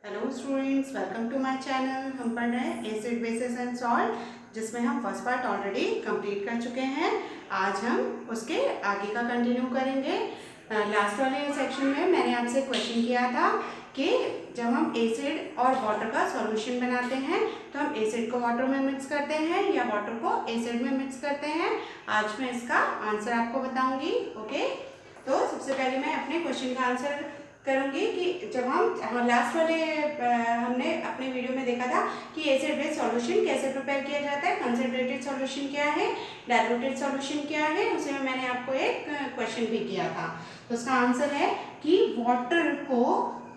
Hello students, welcome to my channel. हम पढ़ रहे हैं एसिड बेसिस एंड सॉल्ट, जिसमें हम फर्स्ट पार्ट ऑलरेडी कंप्लीट कर चुके हैं। आज हम उसके आगे का कंटिन्यू करेंगे। लास्ट वाले सेक्शन में मैंने आपसे क्वेश्चन किया था कि जब हम एसिड और वाटर का सॉल्यूशन बनाते हैं तो हम एसिड को वाटर में मिक्स करते हैं या वाटर को एसिड में मिक्स करते हैं। आज मैं इसका आंसर आपको बताऊंगी। ओके, तो सबसे पहले मैं अपने क्वेश्चन का आंसर करूंगी कि जब हम लास्ट वाले हमने अपने वीडियो में देखा था कि एसिड बेस सॉल्यूशन कैसे प्रिपेयर किया जाता है, कंसंट्रेटेड सॉल्यूशन क्या है, डाइल्यूटेड सॉल्यूशन क्या है, उसे मैंने आपको एक क्वेश्चन भी किया था। तो उसका आंसर है कि वाटर को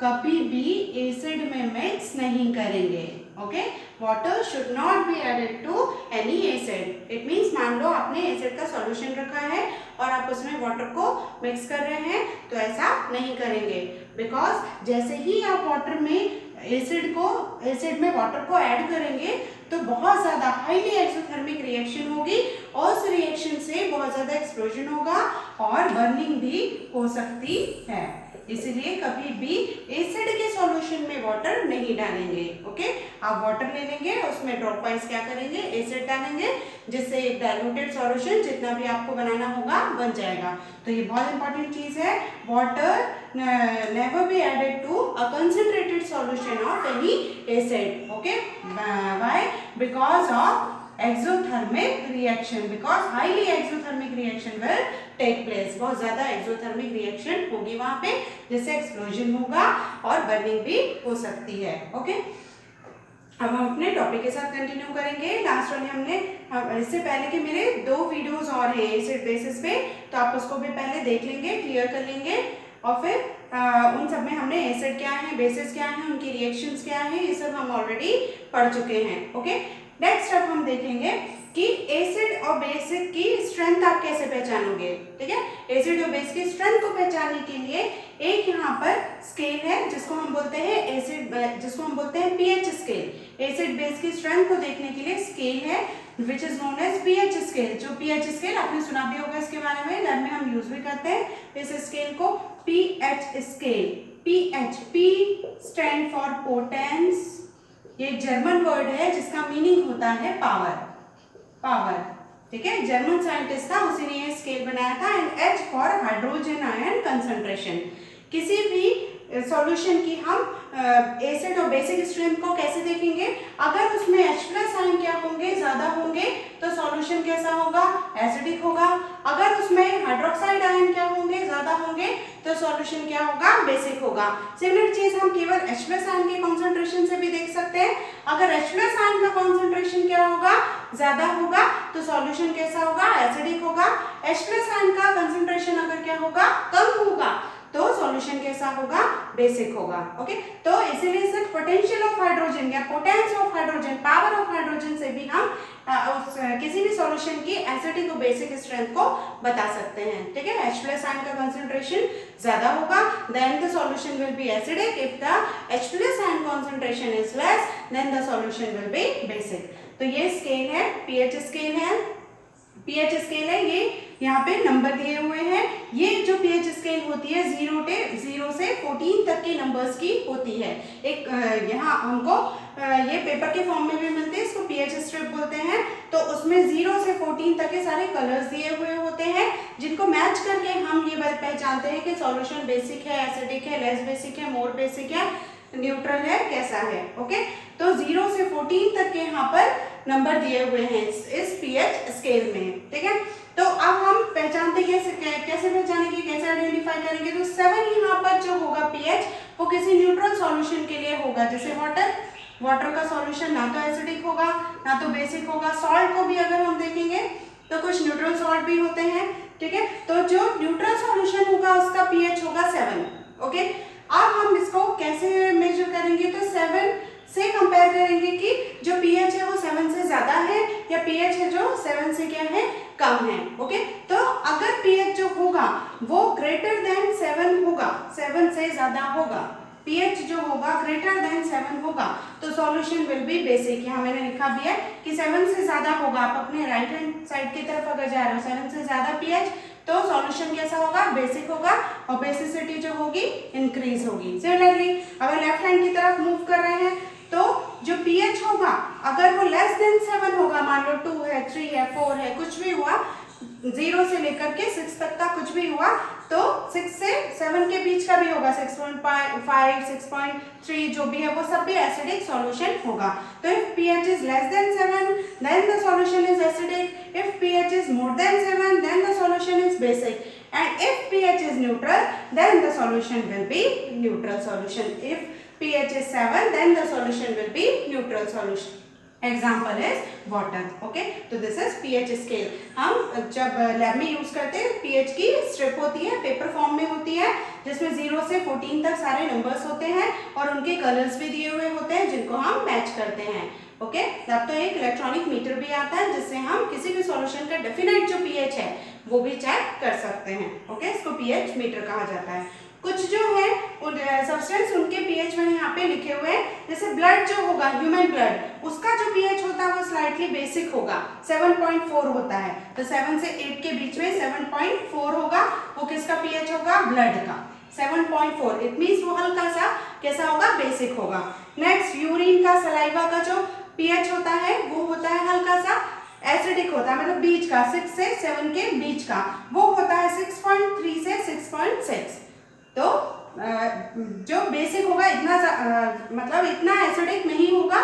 कभी भी एसिड में मिक्स नहीं करेंगे। Okay, water should not be added to any acid. It means मान लो आपने एसिड का सॉल्यूशन रखा है और आप उसमें वाटर को मिक्स कर रहे हैं तो ऐसा नहीं करेंगे, बिकॉज जैसे ही आप वाटर में एसिड में वाटर को ऐड करेंगे तो बहुत ज़्यादा हाईली एक्सोथर्मिक रिएक्शन होगी और उस रिएक्शन से बहुत ज़्यादा एक्सप्लोजन होगा और बर्निंग भी हो सकती है। इसीलिए कभी भी एसिड के सॉल्यूशन में वाटर नहीं डालेंगे। ओके, आप वाटर ले लेंगे, उसमें ड्रॉप वाइज क्या करेंगे, एसिड डालेंगे, जिससे एक डाइल्यूटेड सॉल्यूशन जितना भी आपको बनाना होगा बन जाएगा। तो ये बहुत इंपॉर्टेंट चीज है। Water never be added to a concentrated solution of any acid. Okay, why? Because of exothermic reaction, because highly exothermic reaction will take place। बहुत ज्यादा exothermic reaction होगी वहां पे, जिससे एक्सप्लोजन होगा और बर्निंग भी हो सकती है। ओके, अब हम अपने टॉपिक के साथ कंटिन्यू करेंगे। लास्ट वाले हमने इससे पहले के मेरे 2 वीडियोस और हैं एसिड बेसिस पे, तो आप उसको भी पहले देख लेंगे, क्लियर कर लेंगे और फिर उन सब में हमने एसिड क्या है, बेसिस क्या है, उनकी रिएक्शंस क्या है, ये सब हम ऑलरेडी पढ़ चुके हैं। ओके, नेक्स्ट अब हम देखेंगे कि एसिड और बेसिक की स्ट्रेंथ आप कैसे पहचानोगे। ठीक है, एसिड और बेस की स्ट्रेंथ को पहचानने के लिए एक यहाँ पर स्केल है जिसको हम बोलते हैं जिसको हम बोलते हैं पीएच स्केल। एसिड बेस की स्ट्रेंथ को देखने के लिए स्केल है which is known as pH scale. जो पीएच स्केल आपने सुना भी होगा, इसके बारे में लैब में हम यूज भी करते हैं इस स्केल को, pH scale. PH, P stand for potence, ये जर्मन वर्ड है जिसका मीनिंग होता है पावर। पावर, ठीक है, जर्मन साइंटिस्ट था, उसी ने ये स्केल बनाया था। And H for hydrogen ion concentration. किसी भी सॉल्यूशन की हम एसिड और बेसिक स्ट्रेंथ को कैसे देखेंगे, अगर उसमें H+ आयन क्या होंगे, ज्यादा होंगे तो सॉल्यूशन कैसा होगा, एसिडिक होगा। अगर उसमें हाइड्रोक्साइड आयन क्या होंगे, ज्यादा होंगे तो सॉल्यूशन क्या होगा, बेसिक होगा। सिमिलर चीज हम केवल H+ आयन के कॉन्सेंट्रेशन से भी देख सकते हैं। अगर H+ आयन का कॉन्सेंट्रेशन क्या होगा, ज्यादा होगा तो सॉल्यूशन कैसा होगा, एसिडिक होगा। H+ आयन का कंसंट्रेशन अगर क्या होगा, कम होगा तो सॉल्यूशन कैसा होगा, बेसिक होगा। ओके, तो इसीलिए सिर्फ पोटेंशियल ऑफ हाइड्रोजन या potence of hydrogen, power of hydrogen से भी हम किसी भी सॉल्यूशन की एसिडिक और बेसिक स्ट्रेंथ को बता सकते हैं। ठीक है, H+ आयन का कंसंट्रेशन ज्यादा होगा then the solution will be acidic. If the H+ ion concentration is less then the solution will be basic. तो ये स्केल है, पीएच स्केल है। पीएच स्केल है, ये यहाँ पे नंबर दिए हुए हैं। ये जो पीएच स्केल होती है 0 से 14 तक के नंबर्स की होती है। एक यहाँ हमको ये पेपर के फॉर्म में भी मिलते हैं, इसको पीएच स्ट्रिप बोलते हैं। तो उसमें 0 से 14 तक के सारे कलर्स दिए हुए होते हैं, जिनको मैच करके हम ये पहचानते हैं कि सॉल्यूशन बेसिक है, एसिडिक है, लेस बेसिक है, मोर बेसिक है, न्यूट्रल है, कैसा है। ओके, तो 0 से 14 तक के यहाँ पर नंबर दिए हुए हैं इस पीएच स्केल में। ठीक है, तो अब हम पहचानते कैसे पहचानेंगे, कैसे आइडेंटिफाई करेंगे। तो 7 यहाँ पर जो होगा पीएच, वो किसी न्यूट्रल सॉल्यूशन के लिए होगा। जैसे वाटर का सॉल्यूशन ना तो एसिडिक होगा ना तो बेसिक होगा। सॉल्ट को भी अगर हम देखेंगे तो कुछ न्यूट्रल सॉल्ट भी होते हैं। ठीक है, तो जो न्यूट्रल सॉल्यूशन होगा उसका पीएच होगा 7। ओके, अब हम इसको कैसे मेजर करेंगे, तो 7 से कंपेयर करेंगे कि जो पीएच है वो 7 से ज्यादा है या पीएच है जो 7 से क्या है, कम है। ओके, तो अगर पीएच जो होगा वो ग्रेटर देन 7 होगा, 7 से ज्यादा होगा, पीएच जो होगा ग्रेटर देन 7 होगा तो सॉल्यूशन विल बी बेसिक। यहाँ मैंने लिखा भी है कि 7 से ज्यादा होगा। आप अपने राइट हैंड साइड की तरफ अगर जा रहे हो, 7 से ज्यादा पीएच तो सॉल्यूशन कैसा होगा, बेसिक होगा और बेसिसिटी जो होगी इंक्रीज होगी। सिमिलरली अगर लेफ्ट हैंड की तरफ मूव कर रहे हैं तो जो पीएच होगा अगर वो लेस देन 7 होगा, मान लो 2 है, 3 है, 4 है, कुछ भी हुआ, 0 से लेकर के 6 तक का कुछ भी हुआ, तो 6 से 7 के बीच का भी होगा, 6.5, 6.3 जो भी है वो सब भी एसिडिक सॉल्यूशन होगा। तो if pH is less than 7 then the solution is acidic, if pH is more than 7 then the solution is basic, and if pH is neutral then the solution will be neutral solution. If pH is 7 then the solution will be neutral solution. Example is water. Okay, तो this is pH scale. हम जब lab में use करते हैं pH की strip होती है, paper form में होती है, जिसमें 0 से 14 तक सारे नंबर्स होते हैं और उनके कलर्स भी दिए हुए होते हैं जिनको हम मैच करते हैं। ओके, अब तो एक इलेक्ट्रॉनिक मीटर भी आता है जिससे हम किसी भी सॉल्यूशन का डेफिनेट जो पीएच है वो भी चेक कर सकते हैं। ओके, इसको पीएच मीटर कहा जाता है। कुछ जो है सब्सटेंस उनके पीएच मैंने यहाँ पे लिखे हुए हैं, जैसे ब्लड जो होगा, ह्यूमन ब्लड, उसका जो पीएच होता है वो स्लाइटली बेसिक होगा, 7.4 होता है। तो 7 से 8 के बीच में 7.4 होगा, वो किसका पीएच होगा, ब्लड का 7.4। इट मीन्स वो हल्का सा कैसा होगा, बेसिक होगा। नेक्स्ट, यूरिन का, सलाइवा का जो पीएच होता है वो होता है हल्का सा एसिडिक होता है, मतलब बीच का, 6 से 7 के बीच का, वो होता है 6.3 से 6.6। तो जो बेसिक होगा इतना मतलब इतना एसिडिक नहीं होगा,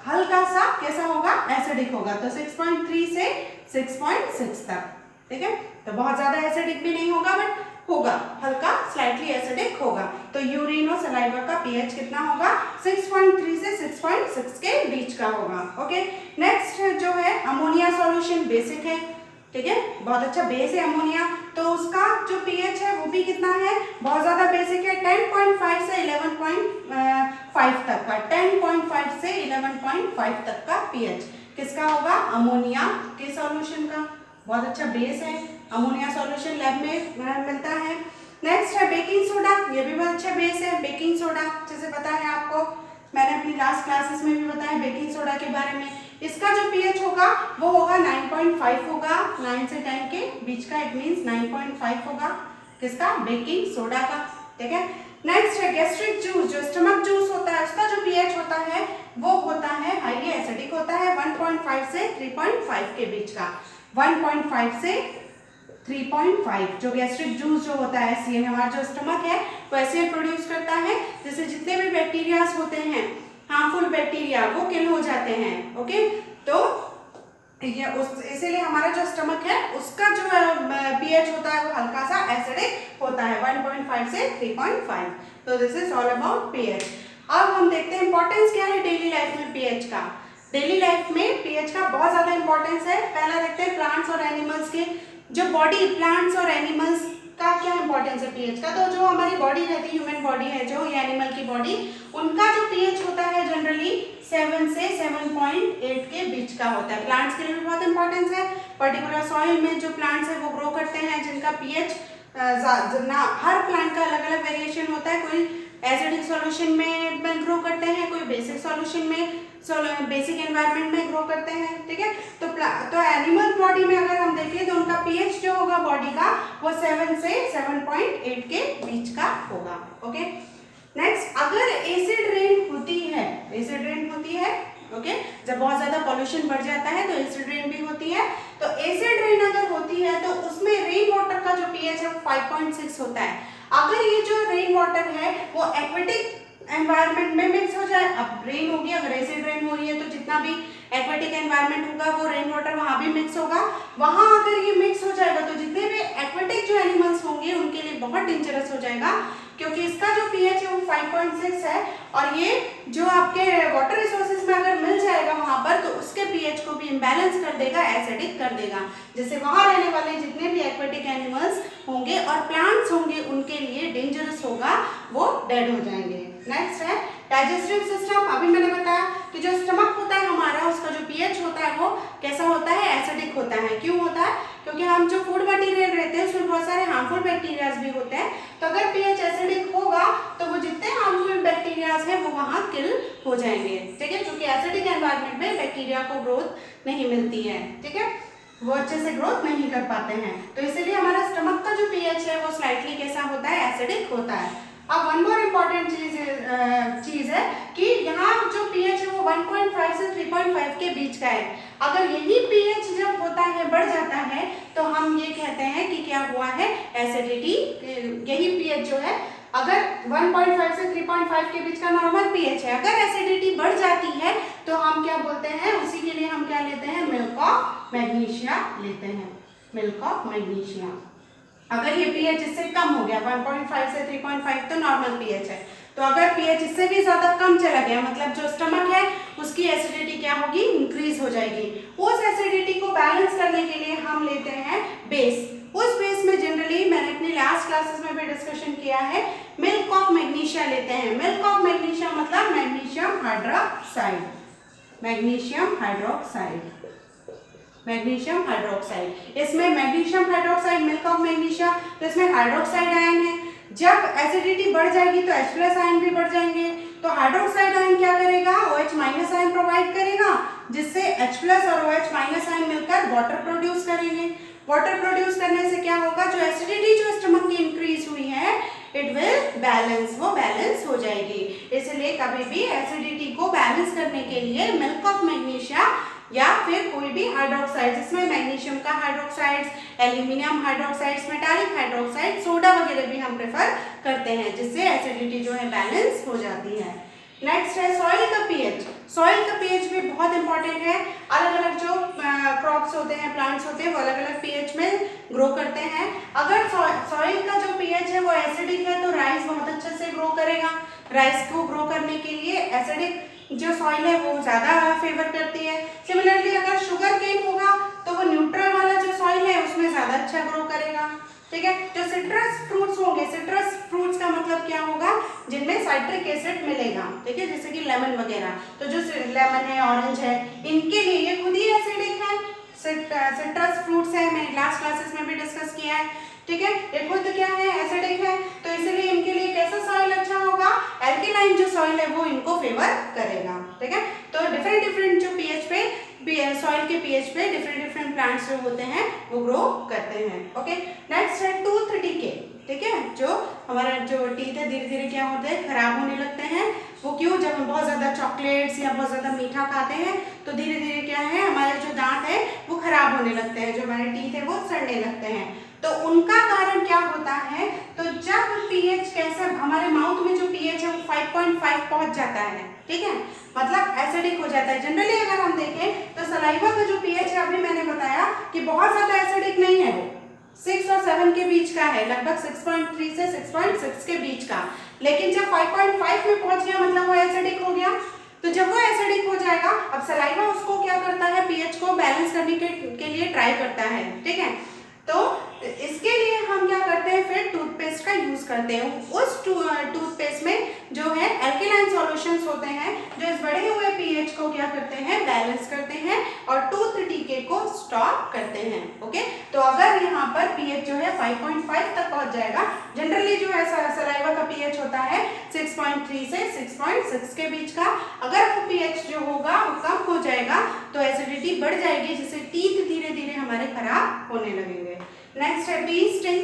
हल्का सा कैसा होगा, एसिडिक होगा। तो 6.3 से 6.6 तक, ठीक है। तो बहुत ज्यादा एसिडिक भी नहीं होगा बट होगा, हल्का स्लाइटली एसिडिक होगा। तो यूरिन और सलाइवा का पीएच कितना होगा, 6.3 से 6.6 के बीच का होगा। ओके, नेक्स्ट जो है अमोनिया सॉल्यूशन, बेसिक है, ठीक है, बहुत अच्छा बेस है अमोनिया। तो उसका जो पीएच है वो भी कितना है, बहुत ज्यादा बेसिक है, 10.5 से 11.5 तक का, 10.5 से 11.5 तक का पीएच किसका होगा, अमोनिया के सॉल्यूशन का। बहुत अच्छा बेस है अमोनिया सॉल्यूशन, लैब में मिलता है। नेक्स्ट है बेकिंग सोडा, ये भी बहुत अच्छा बेस है। बेकिंग सोडा जैसे पता है आपको, मैंने अपनी लास्ट क्लासेस में भी बताया बेकिंग सोडा के बारे में। इसका जो पीएच होगा वो होगा 9.5 होगा, 9 से 10 के बीच का, इट मींस 9.5 होगा किसका, बेकिंग सोडा का, ठीक है। नेक्स्ट है गैस्ट्रिक जूस, जो स्टमक जूस होता है उसका जो पीएच होता है वो होता है हाईली एसिडिक होता है, 1.5 से 3.5 के बीच का, 1.5 से 3.5। जो गैस्ट्रिक जूस जो होता है, सी हमारा जो स्टमक है वो एसिड प्रोड्यूस करता है, जिससे जितने भी बैक्टीरियाज होते हैं, हार्मफुल बैक्टीरिया, वो किल हो जाते हैं। ओके, तो ये इसीलिए हमारा जो स्टमक है उसका जो पीएच होता है वो हल्का सा एसिडिक होता है, 1.5 से 3.5। तो this is all about pH. अब हम देखते हैं इंपॉर्टेंस क्या है डेली लाइफ में पीएच का। डेली लाइफ में पीएच का बहुत ज्यादा इंपॉर्टेंस है। पहला देखते हैं प्लांट्स और एनिमल्स के जो बॉडी, प्लांट्स और एनिमल्स का क्या इंपॉर्टेंस है पीएच का। तो जो हमारी बॉडी रहती है, ह्यूमन बॉडी है जो, या एनिमल की बॉडी, उनका जो पीएच होता है जनरली 7 से 7.8 के बीच का होता है। प्लांट्स के लिए भी बहुत इंपॉर्टेंस है। पर्टिकुलर सॉइल में जो प्लांट्स है वो ग्रो करते हैं जिनका पीएच हर प्लांट का अलग अलग वेरिएशन होता है। कोई एसिडिक सॉल्यूशन में ग्रो करते हैं, कोई बेसिक सॉल्यूशन में, बेसिक एनवायरनमेंट में ग्रो करते हैं, ठीक है। तो एनिमल बॉडी में अगर हम देखें तो उनका पीएच जो होगा बॉडी का वो 7 से 7.8 के बीच का होगा। ओके, नेक्स्ट, अगर एसिड रेन होती है, एसिड रेन होती है, ओके, जब बहुत ज्यादा पॉल्यूशन बढ़ जाता है तो एसिड रेन भी होती है। तो एसिड रेन अगर होती है तो उसमें रेन वाटर का जो पीएच है वो 5.6 होता है। अगर ये जो रेन वाटर है वो एक्वेटिक एनवायरनमेंट में मिक्स हो जाए, अब रेन होगी, अगर एसिड रेन हो रही है तो जितना भी एक्वेटिक एनवायरनमेंट होगा वो रेन वाटर वहां भी मिक्स होगा। वहां अगर ये मिक्स हो जाएगा तो जितने भी एक्वेटिक जो एनिमल्स होंगे उनके लिए बहुत डेंजरस हो जाएगा, क्योंकि इसका जो पीएच है वो 5.6 है। और ये जो आपके वाटर रिसोर्सेज में अगर मिल जाएगा वहां पर तो उसके पीएच को भी इम्बैलेंस कर देगा, एसिडिक कर देगा, जिससे वहां रहने वाले जितने भी एक्वेटिक एनिमल्स होंगे और प्लांट्स होंगे उनके लिए डेंजरस होगा, वो डेड हो जाएंगे। नेक्स्ट है डाइजेस्टिव सिस्टम। अभी मैंने बताया कि जो स्टमक होता है हमारा, उसका जो पीएच होता है वो कैसा होता है, एसिडिक होता है। क्यों होता है, क्योंकि हम जो फूड मटेरियल रहते हैं उसमें बहुत सारे हार्मफुल बैक्टीरियाज भी होते हैं। तो अगर पीएच एसिडिक होगा तो वो जितने हार्मफुल बैक्टीरियाज हैं वो वहां किल हो जाएंगे, ठीक है, क्योंकि एसिडिक एनवायरनमेंट में बैक्टीरिया को ग्रोथ नहीं मिलती है, ठीक है। वो अच्छे से ग्रोथ नहीं कर पाते हैं। तो इसीलिए हमारा स्टमक का जो पीएच है वो स्लाइटली कैसा होता है, एसिडिक होता है। अब वन मोर इम्पॉर्टेंट चीज है कि यहाँ जो पीएच है वो 1.5 से 3.5 के बीच का है। अगर यही पीएच जब होता है, बढ़ जाता है, तो हम ये कहते हैं कि क्या हुआ है, एसिडिटी। यही पीएच जो है, अगर 1.5 से 3.5 के बीच का नॉर्मल पीएच है, अगर एसिडिटी बढ़ जाती है तो हम क्या बोलते हैं, उसी के लिए हम क्या लेते हैं, मिल्क ऑफ मैग्नीशिया लेते हैं, मिल्क ऑफ मैग्नीशिया। अगर ये पीएच इससे कम हो गया, 1.5 से 3.5 तो नॉर्मल पीएच है, तो अगर पीएच इससे भी ज्यादा कम चला गया, मतलब जो स्टमक है उसकी एसिडिटी क्या होगी, इंक्रीज हो जाएगी। उस एसिडिटी को बैलेंस करने के लिए हम लेते हैं बेस। उस बेस में जनरली मैंने अपनी लास्ट क्लासेस में भी डिस्कशन किया है, मिल्क ऑफ मैग्नीशिया लेते हैं। मिल्क ऑफ मैग्नीशिया मतलब magnesium hydroxide, magnesium hydroxide, magnesium hydroxide. इसमें magnesium hydroxide, milk of magnesia, तो इसमें हाइड्रोक्साइड आयन है। जब एसिडिटी बढ़ जाएगी तो H+ आयन भी बढ़ जाएंगे, तो हाइड्रोक्साइड आयन क्या करेगा, OH- आयन प्रोवाइड करेगा, जिससे H+ और OH- आयन मिलकर वाटर प्रोड्यूस करेंगे। वाटर प्रोड्यूस करने से क्या होगा, जो एसिडिटी जो स्टमक की इंक्रीज हुई है, इट विल बैलेंस, वो बैलेंस हो जाएगी। इसलिए कभी भी एसिडिटी को बैलेंस करने के लिए मिल्क ऑफ मैग्नीशिया या फिर कोई भी हाइड्रोक्साइड, जिसमें मैग्नीशियम का hydroxides, aluminium hydroxides, metallic hydroxide, soda वगैरह भी हम प्रेफर करते हैं, जिससे एसिडिटी जो है बैलेंस हो जाती है। नेक्स्ट है सॉइल का पीएच। सॉइल का पीएच भी बहुत इंपॉर्टेंट है। अलग अलग जो क्रॉप्स होते हैं, प्लांट्स होते हैं, वो अलग अलग पीएच में ग्रो करते हैं। अगर सॉइल का जो पीएच है वो एसिडिक है तो राइस बहुत अच्छे से ग्रो करेगा। राइस को ग्रो करने के लिए एसिडिक जो सॉइल है वो ज्यादा फेवर करती है। सिमिलरली अगर शुगर केन होगा तो वो न्यूट्रल वाला जो सॉइल है उसमें ज्यादा अच्छा ग्रो करेगा। ठीक है, जो सिट्रस फ्रूट्स होंगे, सिट्रस फ्रूट्स का मतलब क्या होगा, जिनमें साइट्रिक एसिड मिलेगा, ठीक है, जैसे कि लेमन वगैरह, तो जो लेमन है, ऑरेंज है, इनके लिए ये खुद ही एसिडिक है। सिट्रस फ्रूट्स है, मैंने लास्ट क्लासेस में भी डिस्कस किया है, ठीक है, ये खुद क्या है, एसिडिक है, तो इसलिए इनके लिए कैसा सॉइल अच्छा होगा, एल्केलाइन जो सॉइल है वो इनको फेवर करेगा। ठीक है, तो डिफरेंट जो पीएच पे, सॉइल के पीएच पे डिफरेंट प्लांट्स जो होते हैं वो ग्रो करते हैं। ओके, नेक्स्ट है टूथ डीके। ठीक है, जो हमारा जो टीथ है धीरे धीरे क्या होते हैं, खराब होने लगते हैं। वो क्यों, जब हम बहुत ज्यादा चॉकलेट्स या बहुत ज्यादा मीठा खाते हैं तो धीरे धीरे क्या है, हमारे जो दांत है वो खराब होने लगते हैं, जो हमारे टीथ है वो सड़ने लगते हैं। तो उनका कारण क्या होता है, तो जब पीएच कैसा, हमारे माउथ में जो पीएच है वो 5.5 पहुंच जाता है, ठीक है, मतलब एसिडिक हो जाता है। जनरली अगर हम देखें तो सलाइवा का जो पीएच है, अभी मैंने बताया कि बहुत ज्यादा एसिडिक नहीं है, वो 6 और 7 के बीच का है, लगभग 6.3 से 6.6 के बीच का। लेकिन जब 5.5 में पहुंच गया मतलब वो एसिडिक हो गया। तो जब वो एसिडिक हो जाएगा, अब सलाइवा उसको क्या करता है, पीएच को बैलेंस करने के लिए ट्राई करता है। ठीक है, तो इसके लिए हम क्या करते हैं, फिर टूथपेस्ट का यूज करते हैं। उस टूथपेस्ट में जो है एल्केलाइन सॉल्यूशंस होते हैं, जो इस बढ़े हुए पीएच को क्या करते हैं, बैलेंस करते हैं और टूथ डीके को स्टॉप करते हैं। ओके, तो अगर यहाँ पर पीएच जो है 5.5 तक पहुंच जाएगा, जनरली जो है सलाइवा का पीएच होता है 6.3 से 6.6 के बीच का। अगर वो पीएच जो होगा वो कम हो जाएगा तो एसिडिटी बढ़ जाएगी, जिससे टीथ धीरे धीरे हमारे खराब होने लगेंगे। नेक्स्ट है बी स्टिंग।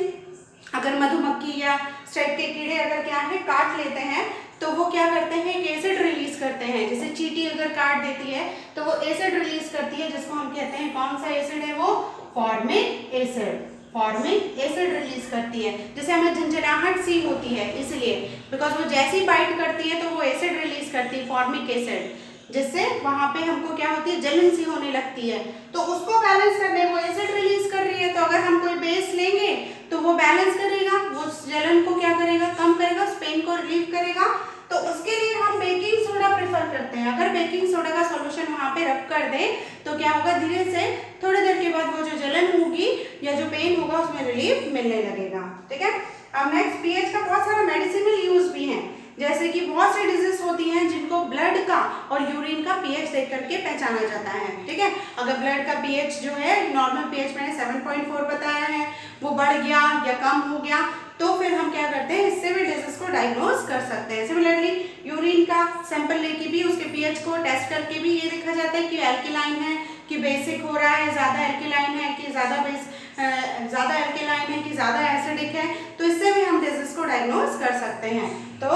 अगर मधुमक्खी या स्ट्राइप के कीड़े अगर क्या है काट लेते हैं तो वो क्या करते हैं, एक एसिड रिलीज करते हैं। जैसे चींटी अगर काट देती है तो वो एसिड रिलीज करती है, जिसको हम कहते हैं, कौन सा एसिड है वो, formic acid. Formic acid release करती है, जैसे हमें झंझनाहट सी होती है, इसलिए बिकॉज वो जैसी बाइट करती है तो वो एसिड रिलीज करती है, फॉर्मिक एसिड, जिससे वहां पे हमको क्या होती है, जलन सी होने लगती है। तो उसको बैलेंस करने वो एसिड रिलीज कर रही है, तो अगर हम कोई बेस लेंगे तो वो बैलेंस करेगा, वो जलन को क्या करेगा, कम करेगा, उस पेन को रिलीव करेगा। तो उसके लिए हम बेकिंग सोडा प्रेफर करते हैं। अगर बेकिंग सोडा का सॉल्यूशन वहां पे रख कर दे तो क्या होगा, धीरे से थोड़ी देर के बाद वो जो जलन होगी या जो पेन होगा उसमें रिलीफ मिलने लगेगा। ठीक है, अब नेक्स्ट पीएच का बहुत सारा मेडिसिनल यूज भी है, जैसे कि बहुत सी डिजीज होती हैं जिनको ब्लड का और यूरिन का पीएच देख करके पहचाना जाता है। ठीक है, अगर ब्लड का पीएच जो है, नॉर्मल पीएच मैंने 7.4 बताया है, वो बढ़ गया या कम हो गया तो फिर हम क्या करते हैं, इससे भी डिजीज को डायग्नोज कर सकते हैं। सिमिलरली यूरिन का सैंपल लेके भी उसके पीएच को टेस्ट करके भी ये देखा जाता है कि एल्केलाइन है कि बेसिक हो रहा है, ज़्यादा एल्केलाइन है कि ज़्यादा एल्केलाइन है कि ज़्यादा एसिडिक है, तो इससे भी हम डिजीज को डायग्नोज कर सकते हैं। तो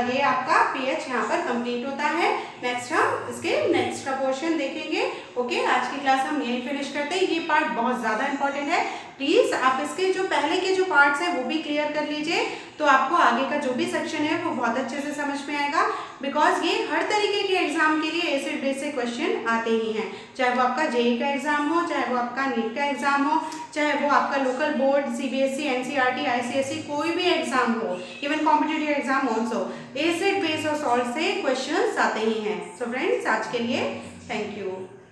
ये आपका पीएच यहाँ पर कंप्लीट होता है। नेक्स्ट हम इसके नेक्स्ट का पोर्शन देखेंगे। ओके, आज की क्लास हम यही फिनिश करते हैं। ये पार्ट बहुत ज़्यादा इंपॉर्टेंट है, प्लीज़ आप इसके जो पहले के जो पार्ट्स हैं वो भी क्लियर कर लीजिए, तो आपको आगे का जो भी सेक्शन है वो बहुत अच्छे से समझ में आएगा। बिकॉज ये हर तरीके के एग्जाम के लिए एसिड बेस से क्वेश्चन आते ही हैं, चाहे वो आपका जेईई का एग्जाम हो, चाहे वो आपका नीट का एग्जाम हो, चाहे वो आपका local board CBSE, NCERT, ICSE कोई भी एग्जाम हो, even competitive exam also, acid base और सॉल्ट से क्वेश्चंस आते ही हैं। सो फ्रेंड्स, आज के लिए थैंक यू।